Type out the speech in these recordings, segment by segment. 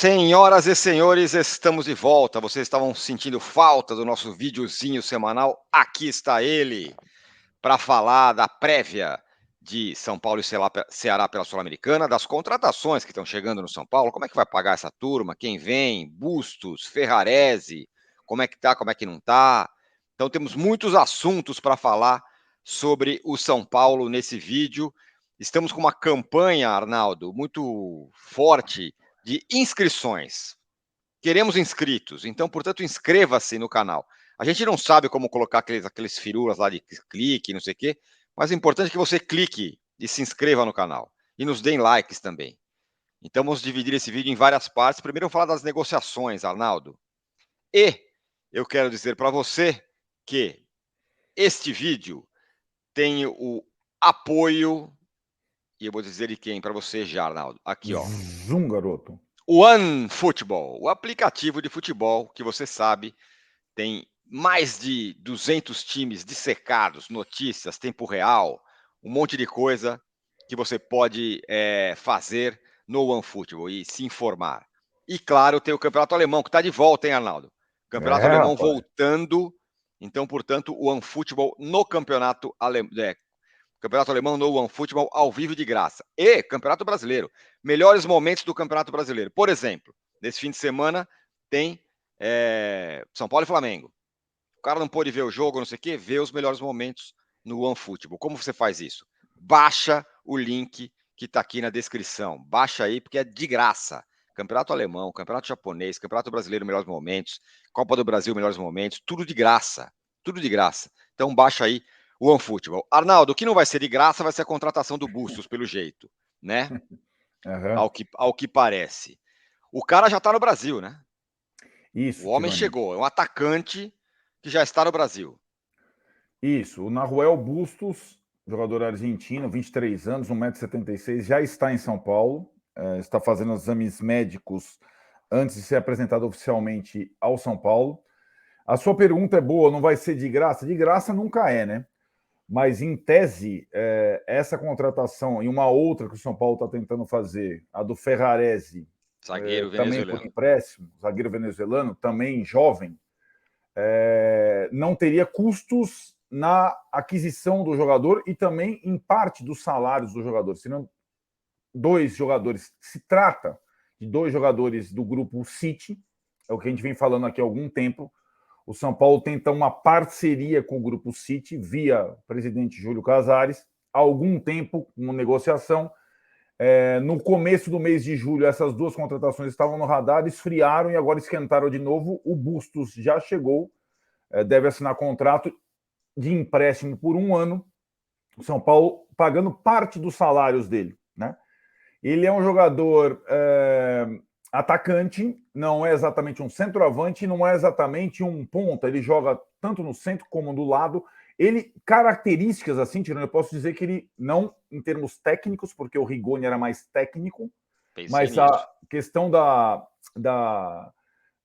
Senhoras e senhores, estamos de volta. Vocês estavam sentindo falta do nosso videozinho semanal? Aqui está ele, para falar da prévia de São Paulo e Ceará pela Sul-Americana, das contratações que estão chegando no São Paulo. Como é que vai pagar essa turma? Quem vem? Bustos, Ferrarese, como é que tá, como é que não tá? Então temos muitos assuntos para falar sobre o São Paulo nesse vídeo. Estamos com uma campanha, Arnaldo, muito forte de inscrições. Queremos inscritos, então, portanto, inscreva-se no canal. A gente não sabe como colocar aqueles firulas lá de clique, não sei o quê, mas o importante é que você clique e se inscreva no canal. E nos deem likes também. Então, vamos dividir esse vídeo em várias partes. Primeiro, eu vou falar das negociações, Arnaldo. E eu quero dizer para você que este vídeo tem o apoio, e eu vou dizer de quem para você já, Arnaldo. Aqui, ó. Zoom, garoto. OneFootball, o aplicativo de futebol que você sabe tem mais de 200 times dissecados, notícias, tempo real, um monte de coisa que você pode fazer no OneFootball e se informar. E claro, tem o Campeonato Alemão, que está de volta, hein, Arnaldo? Campeonato Alemão Rapaz. voltando. Então, portanto, o OneFootball no Campeonato Alemão. Campeonato Alemão no OneFootball ao vivo de graça. E Campeonato Brasileiro. Melhores momentos do Campeonato Brasileiro. Por exemplo, nesse fim de semana tem São Paulo e Flamengo. O cara não pôde ver o jogo, não sei o quê, vê os melhores momentos no OneFootball. Como você faz isso? Baixa o link que está aqui na descrição. Baixa aí, porque é de graça. Campeonato Alemão, Campeonato Japonês, Campeonato Brasileiro, melhores momentos, Copa do Brasil, melhores momentos, tudo de graça. Tudo de graça. Então baixa aí o OneFootball. Arnaldo, o que não vai ser de graça vai ser a contratação do Bustos, pelo jeito, né? Uhum. Ao que parece. O cara já está no Brasil, né? O Isso, homem Tivani. chegou, é um atacante que já está no Brasil. Isso. O Nahuel Bustos, jogador argentino, 23 anos, 1,76 m, já está em São Paulo. Está fazendo os exames médicos antes de ser apresentado oficialmente ao São Paulo. A sua pergunta é boa, não vai ser de graça? De graça nunca é, né? Mas, em tese, essa contratação e uma outra que o São Paulo está tentando fazer, a do Ferrarese, Zagueiro também por venezuelano. empréstimo, zagueiro venezuelano, também jovem, não teria custos na aquisição do jogador e também em parte dos salários do jogador. Senão, dois jogadores, se trata de dois jogadores do grupo City, é o que a gente vem falando aqui há algum tempo. O São Paulo tenta uma parceria com o grupo City via presidente Júlio Casares, há algum tempo, uma negociação. No começo do mês de julho, essas duas contratações estavam no radar, esfriaram e agora esquentaram de novo. O Bustos já chegou, deve assinar contrato de empréstimo por 1 ano. O São Paulo pagando parte dos salários dele, né? Ele é um jogador atacante, não é exatamente um centroavante, não é exatamente um ponta. Ele joga tanto no centro como do lado. Ele, características assim, Tirano, eu posso dizer que ele não, em termos técnicos, porque o Rigoni era mais técnico, Pensei mas a nisso. questão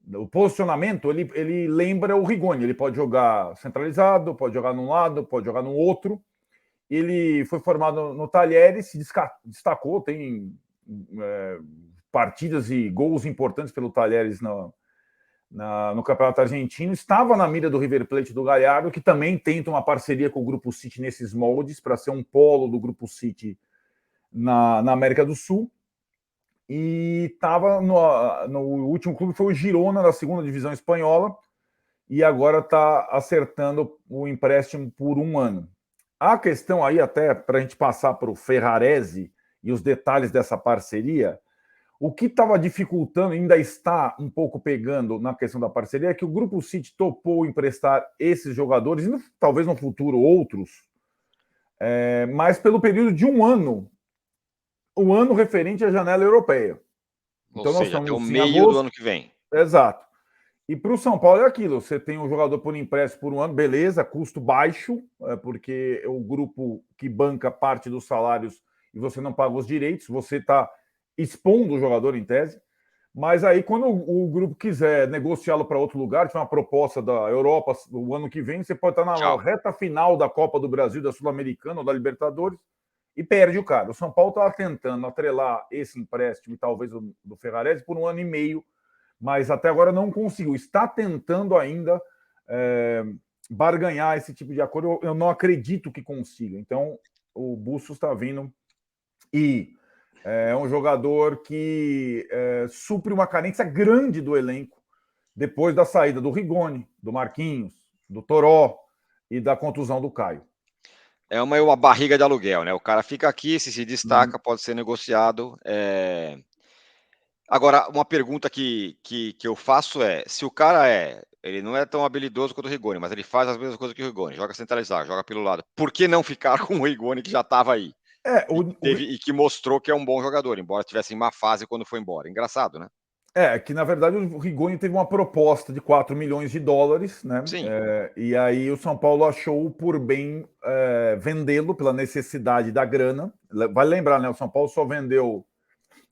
do posicionamento, ele lembra o Rigoni. Ele pode jogar centralizado, pode jogar num lado, pode jogar no outro. Ele foi formado no Talheres, se destacou, tem partidas e gols importantes pelo Talheres no Campeonato Argentino. Estava na mira do River Plate do Galhardo, que também tenta uma parceria com o Grupo City nesses moldes, para ser um polo do Grupo City na América do Sul. E estava no último clube, foi o Girona, da segunda divisão espanhola, e agora está acertando o empréstimo por 1 ano. A questão aí, até para a gente passar para o Ferrarese e os detalhes dessa parceria, o que estava dificultando, ainda está um pouco pegando na questão da parceria, é que o Grupo City topou emprestar esses jogadores, e talvez no futuro outros, mas pelo período de 1 ano, o ano referente à janela europeia. Ou Então nós seja, até o estamos em meio do agosto, ano que vem. exato. E para o São Paulo é aquilo: você tem um jogador por empréstimo por 1 ano, beleza, custo baixo, porque é o grupo que banca parte dos salários e você não paga os direitos, você está expondo o jogador em tese. Mas aí, quando o grupo quiser negociá-lo para outro lugar, tiver uma proposta da Europa o ano que vem, você pode estar na Tchau. reta final da Copa do Brasil, da Sul-Americana ou da Libertadores, e perde o cara. O São Paulo estava tentando atrelar esse empréstimo e talvez o do Ferrarese por 1 ano e meio, mas até agora não conseguiu. Está tentando ainda barganhar esse tipo de acordo. Eu não acredito que consiga. Então, o Bustos está vindo e é um jogador que supre uma carência grande do elenco depois da saída do Rigoni, do Marquinhos, do Toró e da contusão do Caio. É uma barriga de aluguel, né? O cara fica aqui, se destaca, pode ser negociado. Agora, uma pergunta que eu faço é: se o cara ele não é tão habilidoso quanto o Rigoni, mas ele faz as mesmas coisas que o Rigoni, joga centralizado, joga pelo lado, por que não ficar com o Rigoni que já estava aí? E que mostrou que é um bom jogador, embora tivesse em má fase quando foi embora. Engraçado, né? Que na verdade o Rigoni teve uma proposta de 4 milhões de dólares, né? Sim. E aí o São Paulo achou por bem vendê-lo pela necessidade da grana. Vale lembrar, né? O São Paulo só vendeu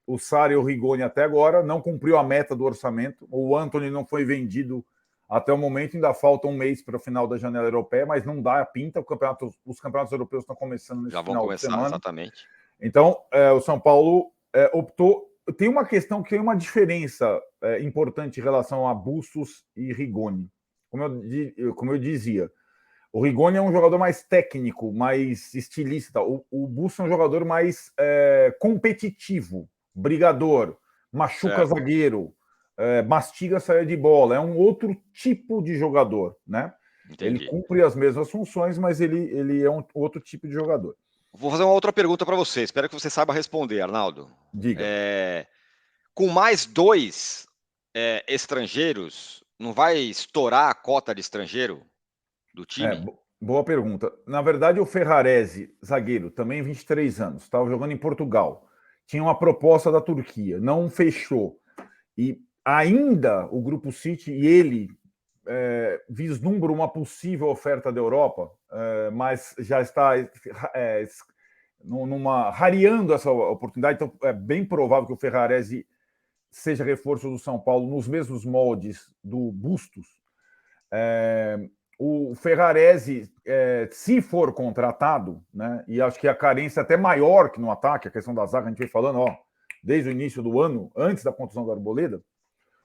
o Sarri e o Rigoni até agora, não cumpriu a meta do orçamento. O Antony não foi vendido até o momento, ainda falta 1 mês para o final da janela europeia, mas não dá a pinta. Os campeonatos europeus estão começando nesse final de semana. Exatamente. Então, o São Paulo optou. Tem uma questão que tem uma diferença importante em relação a Bustos e Rigoni. Como eu dizia, o Rigoni é um jogador mais técnico, mais estilista. O Bustos é um jogador mais competitivo, brigador, machuca zagueiro, mastiga saída de bola. É um outro tipo de jogador, né? Entendi. Ele cumpre as mesmas funções, mas ele é um outro tipo de jogador. Vou fazer uma outra pergunta para você. Espero que você saiba responder, Arnaldo. Diga. Com mais 2 estrangeiros, não vai estourar a cota de estrangeiro do time? Boa pergunta. Na verdade, o Ferrarese, zagueiro, também 23 anos, estava jogando em Portugal. Tinha uma proposta da Turquia, não fechou. E ainda o Grupo City e ele vislumbra uma possível oferta da Europa, mas já está rareando essa oportunidade. Então, é bem provável que o Ferrarese seja reforço do São Paulo nos mesmos moldes do Bustos. O Ferrarese, se for contratado, né, e acho que a carência é até maior que no ataque, a questão da zaga, a gente vem falando, desde o início do ano, antes da contusão do Arboleda,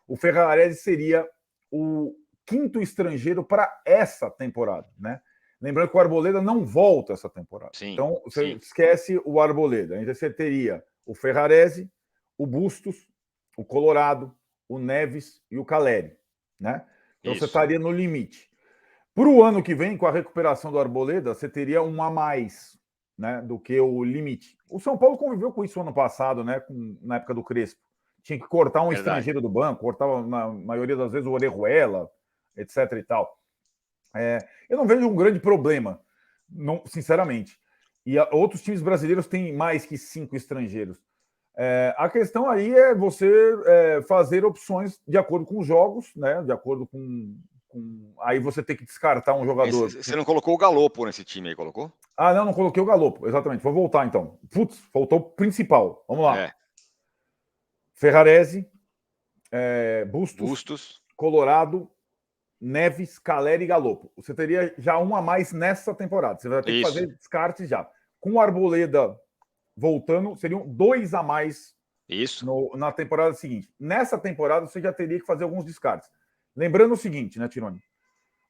o Ferrarese seria o 5º estrangeiro para essa temporada, né? Lembrando que o Arboleda não volta essa temporada. Sim, então, você esquece o Arboleda. Ainda você teria o Ferrarese, o Bustos, o Colorado, o Neves e o Caleri, né? Então, você estaria no limite. Para o ano que vem, com a recuperação do Arboleda, você teria um a mais, né, do que o limite. O São Paulo conviveu com isso ano passado, né, na época do Crespo. Tinha que cortar um estrangeiro do banco, cortava, na maioria das vezes, o Orejuela, etc. e tal. Eu não vejo um grande problema, não, sinceramente. E outros times brasileiros têm mais que 5 estrangeiros. A questão aí é você fazer opções de acordo com os jogos, né, de acordo com aí você tem que descartar um jogador. Você não colocou o Galopo nesse time aí, colocou? Não coloquei o Galopo, exatamente. Vou voltar então. Putz, faltou o principal. Vamos lá. Ferrarese, Bustos, Colorado, Neves, Caleri e Galopo. Você teria já um a mais nessa temporada. Você vai ter que fazer descartes já. Com o Arboleda voltando, seriam 2 a mais na temporada seguinte. Nessa temporada, você já teria que fazer alguns descartes. Lembrando o seguinte, né, Tironi?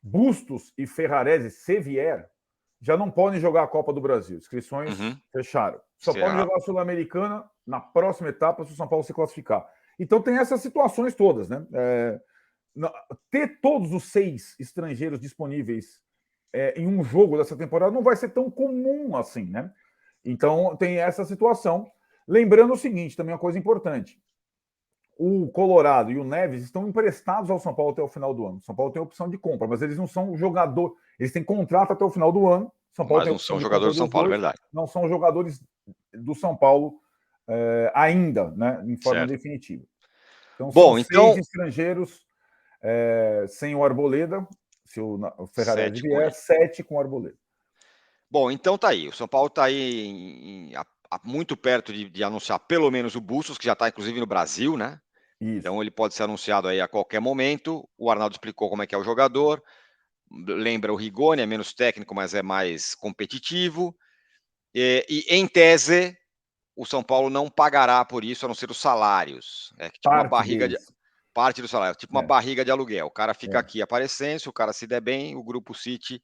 Bustos e Ferrarese, se vier, já não podem jogar a Copa do Brasil. Inscrições fecharam. Só podem jogar a Sul-Americana na próxima etapa se o São Paulo se classificar. Então tem essas situações todas, né? Ter todos os 6 estrangeiros disponíveis em um jogo dessa temporada não vai ser tão comum assim, né? Então tem essa situação. Lembrando o seguinte, também uma coisa importante. O Colorado e o Neves estão emprestados ao São Paulo até o final do ano. O São Paulo tem opção de compra, mas eles não são jogador. Eles têm contrato até o final do ano. São Paulo mas tem não são jogadores do São Paulo, é verdade. Não são jogadores do São Paulo ainda, né, em forma definitiva. Então, são 6 estrangeiros sem o Arboleda, se o Ferrarese vier, 7 com o Arboleda. Bom, então tá aí. O São Paulo tá aí muito perto de anunciar pelo menos o Bustos, que já está inclusive no Brasil, né? Isso. Então ele pode ser anunciado aí a qualquer momento. O Arnaldo explicou como é que é o jogador. Lembra o Rigoni, é menos técnico, mas é mais competitivo. E em tese, o São Paulo não pagará por isso, a não ser os salários. É tipo uma Parte barriga de deles. parte do salário, tipo uma É, barriga de aluguel. O cara fica é. aqui aparecendo, se o cara se der bem, o Grupo City,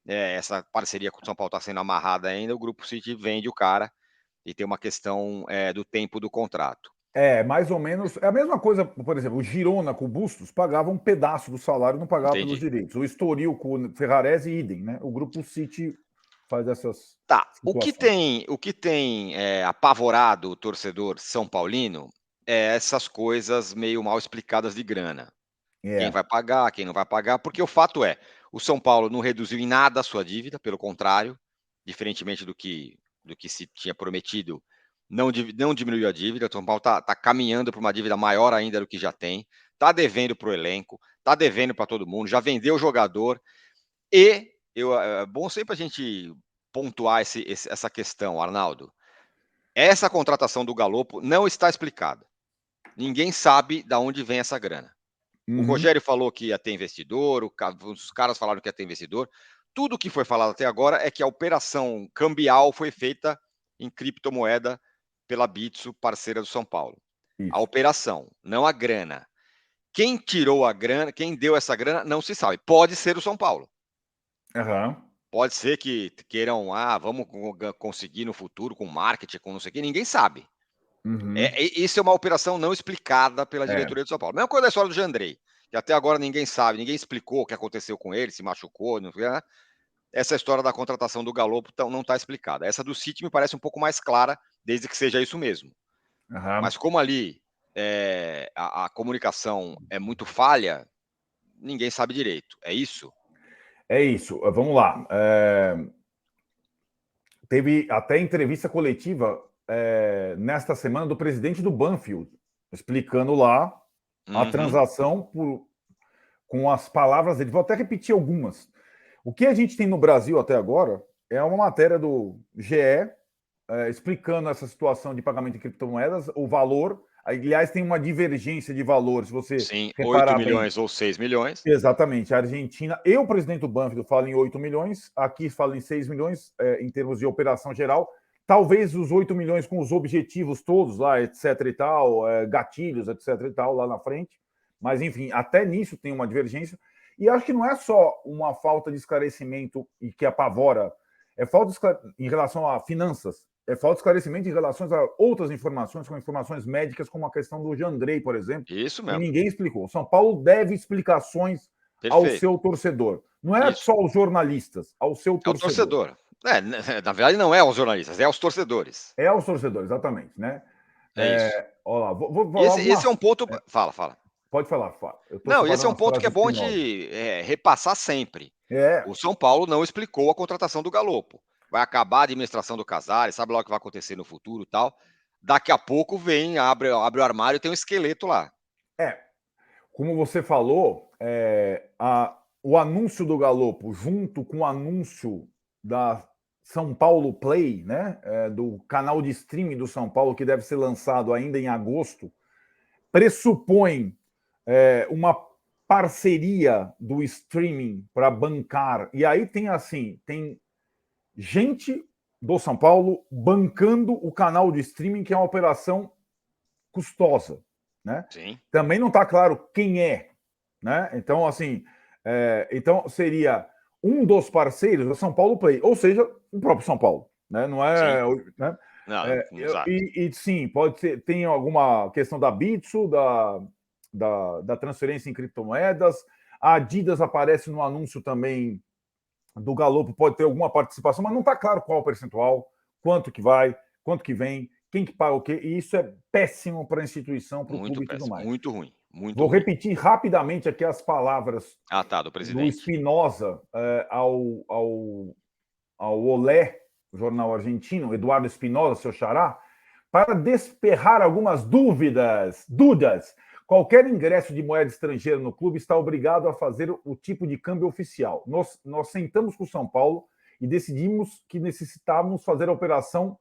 essa parceria com o São Paulo está sendo amarrada ainda, o Grupo City vende o cara e tem uma questão do tempo do contrato. Mais ou menos. É a mesma coisa, por exemplo, o Girona com o Bustos pagava um pedaço do salário, não pagava pelos Entendi. direitos. O Estoril com o Ferrarese, idem, né? O Grupo City faz essas Tá, situações. o que tem apavorado o torcedor são paulino é essas coisas meio mal explicadas de grana. Quem É. vai pagar, quem não vai pagar, porque o fato é, o São Paulo não reduziu em nada a sua dívida, pelo contrário, diferentemente do que se tinha prometido, não diminuiu a dívida, o São Paulo está caminhando para uma dívida maior ainda do que já tem, está devendo para o elenco, está devendo para todo mundo, já vendeu o jogador, é bom sempre a gente pontuar essa questão, Arnaldo. Essa contratação do Galopo não está explicada. Ninguém sabe de onde vem essa grana. O Uhum. Rogério falou que ia ter investidor, os caras falaram que ia ter investidor. Tudo que foi falado até agora é que a operação cambial foi feita em criptomoeda pela Bitso, parceira do São Paulo. A Isso. operação, não a grana. Quem tirou a grana, quem deu essa grana, não se sabe. Pode ser o São Paulo. Aham. Pode ser que queiram, vamos conseguir no futuro com marketing, com não sei o quê, ninguém sabe. Uhum. Isso é uma operação não explicada pela É. diretoria do São Paulo. Mesma coisa da história do Jandrei, que até agora ninguém sabe, ninguém explicou o que aconteceu com ele, se machucou, não, né? Essa história da contratação do Galopo não está explicada. Essa do City me parece um pouco mais clara, desde que seja isso mesmo. Aham. Mas como ali a comunicação é muito falha, ninguém sabe direito. É isso? É isso. Vamos lá. Teve até entrevista coletiva nesta semana do presidente do Banfield, explicando lá a Uhum. transação com as palavras dele. Vou até repetir algumas. O que a gente tem no Brasil até agora é uma matéria do GE explicando essa situação de pagamento em criptomoedas, o valor. Aliás, tem uma divergência de valor, se você Sim, 8 reparar bem. milhões ou 6 milhões. Exatamente. A Argentina e o presidente do Banfield falam em 8 milhões, aqui falam em 6 milhões, em termos de operação geral. Talvez os 8 milhões com os objetivos todos lá, etc e tal, gatilhos, etc e tal, lá na frente. Mas, enfim, até nisso tem uma divergência. E acho que não é só uma falta de esclarecimento e que apavora, é falta em relação a finanças, é falta de esclarecimento em relação a outras informações, como informações médicas, como a questão do Jandrei, por exemplo, Isso e mesmo. ninguém explicou. O São Paulo deve explicações ao Perfeito. seu torcedor. Não é Isso. só aos jornalistas, ao seu É o torcedor. torcedor. Na verdade, não é aos jornalistas, é aos torcedores. É aos torcedores, exatamente, né? É isso. Olha lá, vou E falar esse é um algumas. ponto. Fala, fala. Pode falar, fala. Eu estou Não, esse é separando um as ponto que é frases bom espinosas. de repassar sempre. É, O São Paulo não explicou a contratação do Galopo. Vai acabar a administração do Casares, sabe lá o que vai acontecer no futuro e tal. Daqui a pouco vem, abre o armário e tem um esqueleto lá. é. Como você falou, o anúncio do Galopo, junto com o anúncio da São Paulo Play, né, do canal de streaming do São Paulo, que deve ser lançado ainda em agosto, pressupõe uma parceria do streaming para bancar. E aí tem assim, tem gente do São Paulo bancando o canal de streaming, que é uma operação custosa, né? Sim, Também não está claro quem é, né? Então, assim, então seria um dos parceiros do São Paulo Play, ou seja, o próprio São Paulo, né? Não sim. é, né? Não, exato. E sim, pode ser, tem alguma questão da Bitso, da transferência em criptomoedas. A Adidas aparece no anúncio também do Galopo, pode ter alguma participação, mas não está claro qual o percentual, quanto que vai, quanto que vem, quem que paga o quê, e isso é péssimo para a instituição, para o Muito clube e tudo péssimo. mais. Muito ruim. Muito Vou ruim. repetir rapidamente aqui as palavras Ah, tá, do do presidente. Espinosa ao Olé, jornal argentino, Eduardo Espinosa, seu xará, para desperrar algumas dúvidas. Qualquer ingresso de moeda estrangeira no clube está obrigado a fazer o tipo de câmbio oficial. Nós sentamos com o São Paulo e decidimos que necessitávamos fazer a operação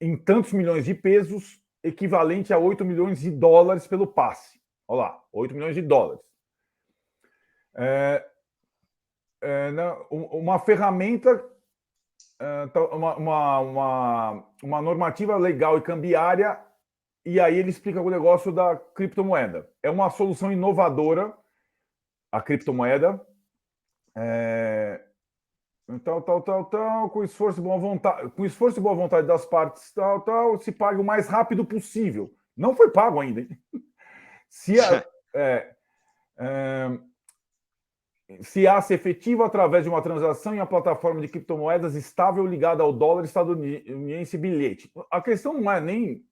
em tantos milhões de pesos, equivalente a 8 milhões de dólares pelo passe. Olha lá, 8 milhões de dólares. Uma ferramenta uma normativa legal e cambiária, e aí ele explica o negócio da criptomoeda. É uma solução inovadora, a criptomoeda, com esforço e boa vontade das partes, se paga o mais rápido possível. Não foi pago ainda, hein? Se hace efetivo através de uma transação em uma plataforma de criptomoedas estável ligada ao dólar estadunidense bilhete. A questão não é nem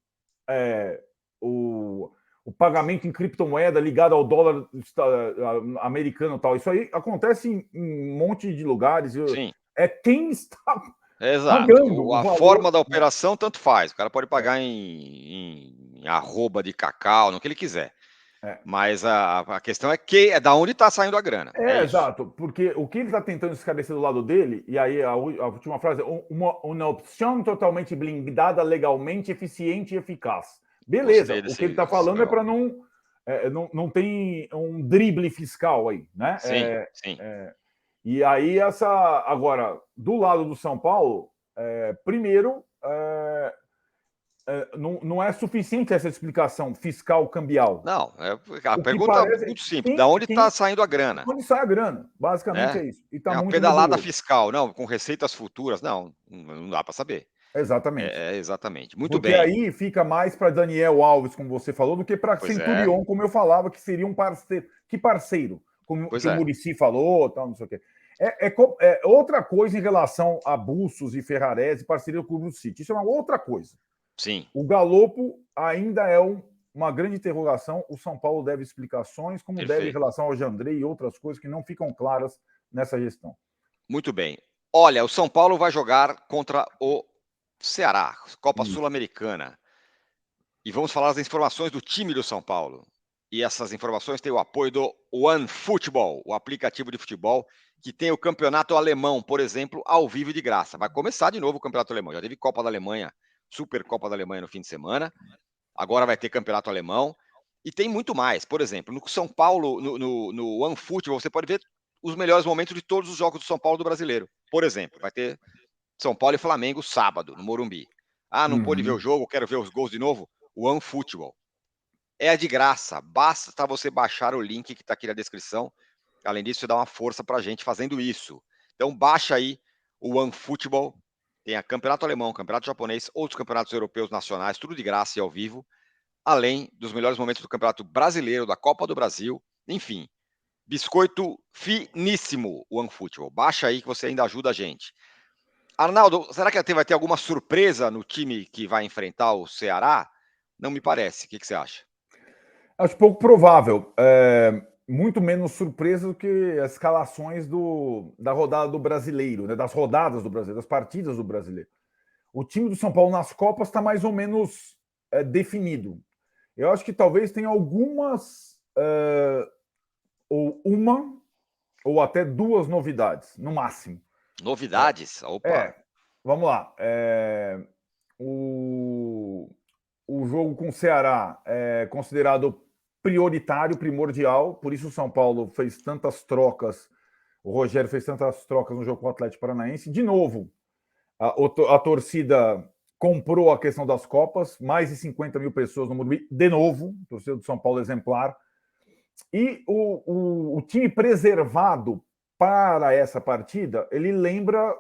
o pagamento em criptomoeda ligado ao dólar americano e tal. Isso aí acontece em um monte de lugares. Sim. É quem está pagando. A forma da operação tanto faz. O cara pode pagar em arroba de cacau, no que ele quiser. Mas a questão é da onde está saindo a grana. Exato, porque o que ele está tentando esclarecer do lado dele, e aí a última frase, uma opção totalmente blindada, legalmente eficiente e eficaz. Beleza, o que ele está falando é para não tem um drible fiscal aí, né? Sim. E aí agora, do lado do São Paulo, primeiro, não é suficiente essa explicação fiscal cambial. Não, a pergunta é muito simples. Da onde está saindo a grana? Onde sai a grana? Basicamente é isso. E tá uma muito pedalada fiscal, não, com receitas futuras. Não dá para saber. Exatamente. Exatamente. Muito Porque bem. Aí fica mais para Daniel Alves, como você falou, do que para Centurion, como eu falava, que seria um parceiro. Que parceiro? Como que o Muricy falou, tal, não sei o quê. É outra coisa em relação a Bustos e Ferrarese, parceria com o Grupo City. Isso é uma outra coisa. Sim. O Galopo ainda é uma grande interrogação. O São Paulo deve explicações, como deve em relação ao Jandrei e outras coisas que não ficam claras nessa gestão. Muito bem. Olha, o São Paulo vai jogar contra o Ceará, Copa Sul-Americana. E vamos falar das informações do time do São Paulo. E essas informações têm o apoio do OneFootball, o aplicativo de futebol que tem o campeonato alemão, por exemplo, ao vivo de graça. Vai começar de novo o campeonato alemão. Já teve Copa da Alemanha, Supercopa da Alemanha no fim de semana. Agora vai ter campeonato alemão. E tem muito mais. Por exemplo, no São Paulo, no OneFootball, você pode ver os melhores momentos de todos os jogos do São Paulo do Brasileiro. Por exemplo, vai ter São Paulo e Flamengo sábado, no Morumbi. Não pôde ver o jogo, quero ver os gols de novo? OneFootball. É de graça, basta você baixar o link que está aqui na descrição. Além disso, você dá uma força para a gente fazendo isso. Então, baixa aí o OneFootball. Tem a campeonato alemão, campeonato japonês, outros campeonatos europeus nacionais, tudo de graça e ao vivo. Além dos melhores momentos do campeonato brasileiro, da Copa do Brasil. Enfim, biscoito finíssimo o OneFootball. Baixa aí que você ainda ajuda a gente. Arnaldo, será que vai ter alguma surpresa no time que vai enfrentar o Ceará? Não me parece. O que você acha? Acho pouco provável. Muito menos surpresa do que as escalações da rodada do Brasileiro, né? Das rodadas do Brasileiro, das partidas do Brasileiro. O time do São Paulo nas Copas está mais ou menos definido. Eu acho que talvez tenha algumas, ou uma, ou até duas novidades, no máximo. Novidades? Opa! Vamos lá. O jogo com o Ceará é considerado prioritário, primordial, por isso o São Paulo fez tantas trocas, o Rogério fez tantas trocas no jogo com o Atlético Paranaense. De novo, a torcida comprou a questão das Copas, mais de 50 mil pessoas no Morumbi, de novo, torcida do São Paulo exemplar. E o time preservado para essa partida, ele lembra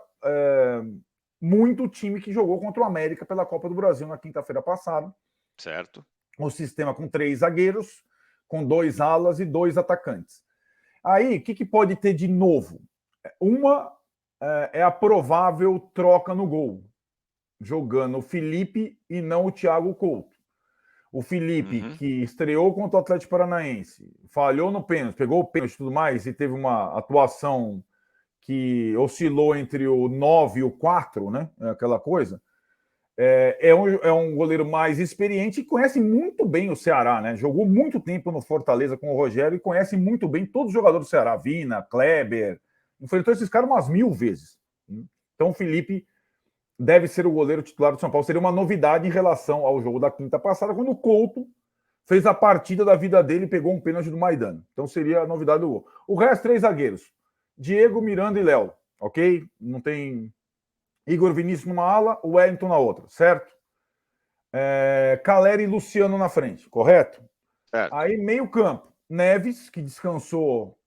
muito o time que jogou contra o América pela Copa do Brasil na quinta-feira passada. Certo. O sistema com 3 zagueiros, com 2 alas e 2 atacantes. Aí, o que pode ter de novo? Uma é a provável troca no gol, jogando o Felipe e não o Thiago Couto. O Felipe, que estreou contra o Atlético Paranaense, falhou no pênalti, pegou o pênalti e tudo mais, e teve uma atuação que oscilou entre o 9 e o 4, né? Aquela coisa. É um goleiro mais experiente e conhece muito bem o Ceará, né? Jogou muito tempo no Fortaleza com o Rogério e conhece muito bem todos os jogadores do Ceará, Vina, Kleber, enfrentou esses caras umas 1000 vezes. Então o Felipe deve ser o goleiro titular do São Paulo. Seria uma novidade em relação ao jogo da quinta passada, quando o Couto fez a partida da vida dele e pegou um pênalti do Maidana. Então seria a novidade do gol. O resto, 3 zagueiros. Diego, Miranda e Léo, ok? Não tem Igor Vinícius numa ala, o Wellington na outra, certo? Caleri e Luciano na frente, correto? Certo. Aí, meio campo, Neves, que descansou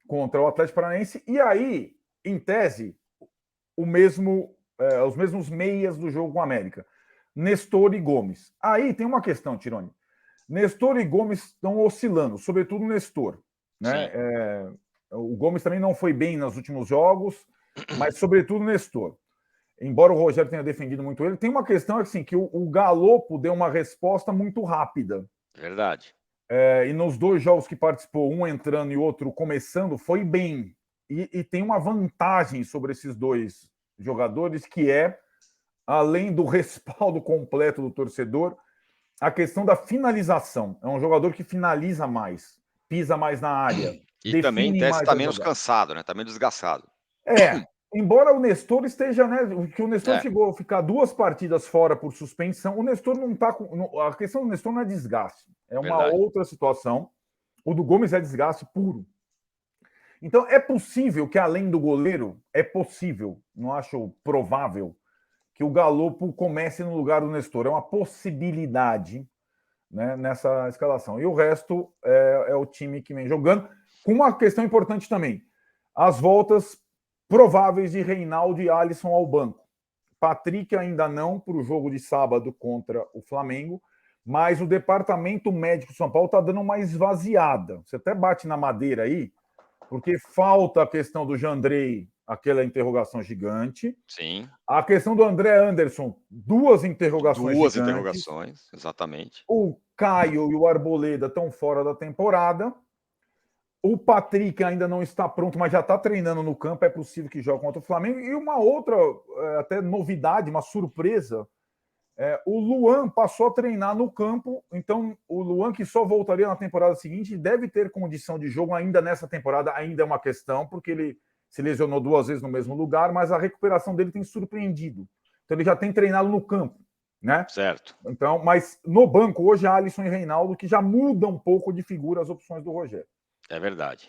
contra o Atlético Paranaense, e aí, em tese, os mesmos meias do jogo com o América. Nestor e Gomes. Aí tem uma questão, Tironi. Nestor e Gomes estão oscilando, sobretudo o Nestor. Né? O Gomes também não foi bem nos últimos jogos, mas sobretudo o Nestor. Embora o Rogério tenha defendido muito ele, tem uma questão assim, que o Galopo deu uma resposta muito rápida. Verdade. E nos 2 jogos que participou, um entrando e outro começando, foi bem. E tem uma vantagem sobre esses 2 jogadores, que é, além do respaldo completo do torcedor, a questão da finalização. É um jogador que finaliza mais, pisa mais na área. E também, em tese, mais está menos cansado, né? Está menos desgastado. Embora o Nestor esteja, né? Que o Nestor chegou a ficar 2 partidas fora por suspensão, o Nestor não está com. A questão do Nestor não é desgaste, é uma outra situação. O do Gomes é desgaste puro. Então, é possível que, além do goleiro, não acho provável, que o Galopo comece no lugar do Nestor. É uma possibilidade, né, nessa escalação. E o resto é o time que vem jogando. Com uma questão importante também: as voltas prováveis de Reinaldo e Alisson ao banco. Patrick ainda não para o jogo de sábado contra o Flamengo, mas o departamento médico de São Paulo está dando uma esvaziada. Você até bate na madeira aí, porque falta a questão do Jandrei, aquela interrogação gigante. Sim. A questão do André Anderson, 2 interrogações gigantes. 2 interrogações, exatamente. O Caio e o Arboleda estão fora da temporada. O Patrick ainda não está pronto, mas já está treinando no campo. É possível que jogue contra o Flamengo. E uma outra, até novidade, uma surpresa: o Luan passou a treinar no campo. Então, o Luan, que só voltaria na temporada seguinte, deve ter condição de jogo ainda nessa temporada. Ainda é uma questão, porque ele se lesionou 2 vezes no mesmo lugar, mas a recuperação dele tem surpreendido. Então, ele já tem treinado no campo, né? Certo. Então, mas no banco hoje, Alisson e Reinaldo, que já mudam um pouco de figura as opções do Rogério. É verdade.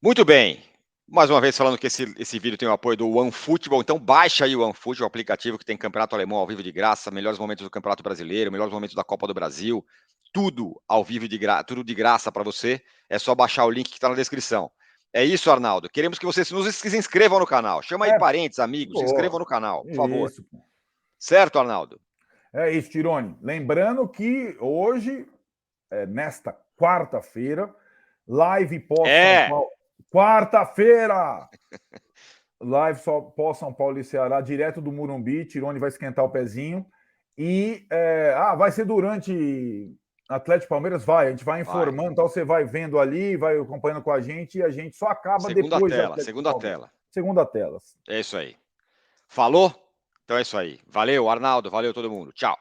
Muito bem. Mais uma vez falando que esse vídeo tem o apoio do OneFootball, então baixa aí o OneFootball, o aplicativo que tem campeonato alemão ao vivo de graça, melhores momentos do Campeonato Brasileiro, melhores momentos da Copa do Brasil, tudo ao vivo tudo de graça para você. É só baixar o link que está na descrição. É isso, Arnaldo. Queremos que vocês se inscrevam no canal. Chama aí parentes, amigos, se inscrevam no canal, por favor. Isso. Certo, Arnaldo? É isso, Tironi. Lembrando que hoje, nesta quarta-feira, live pós-São Paulo. Quarta-feira! Live pós-São Paulo e Ceará, direto do Morumbi. Tironi vai esquentar o pezinho. E vai ser durante Atlético Palmeiras? Vai, a gente vai informando, então você vai vendo ali, vai acompanhando com a gente, e a gente só acaba depois. Segunda tela. É isso aí. Falou? Então é isso aí. Valeu, Arnaldo. Valeu todo mundo. Tchau.